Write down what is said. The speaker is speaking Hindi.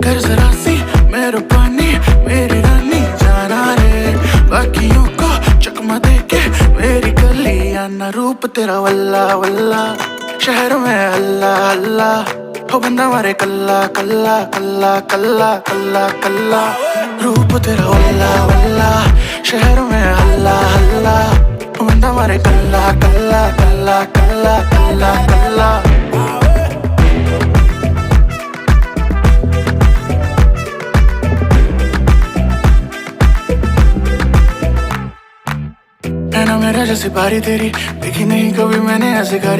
कर जरा सी मेरे पानी मेरी रानी जाना रे, बाकियों को चकमा दे के मेरी गली आना। रूप तेरा वल्ला वल्ला, शहर में हल्ला हल्ला, हो बंदा मारे कल्ला कल्ला कल्ला कल्ला कल्ला कल्ला। रूप तेरा वल्ला वल्ला, शहर में हल्ला हल्ला, हो बंदा मारे कल्ला कल्ला कल्ला कल्ला कल्ला कल्ला। नैना मेरा जैसी बारी तेरी, देखी नहीं कभी मैंने ऐसे कारी।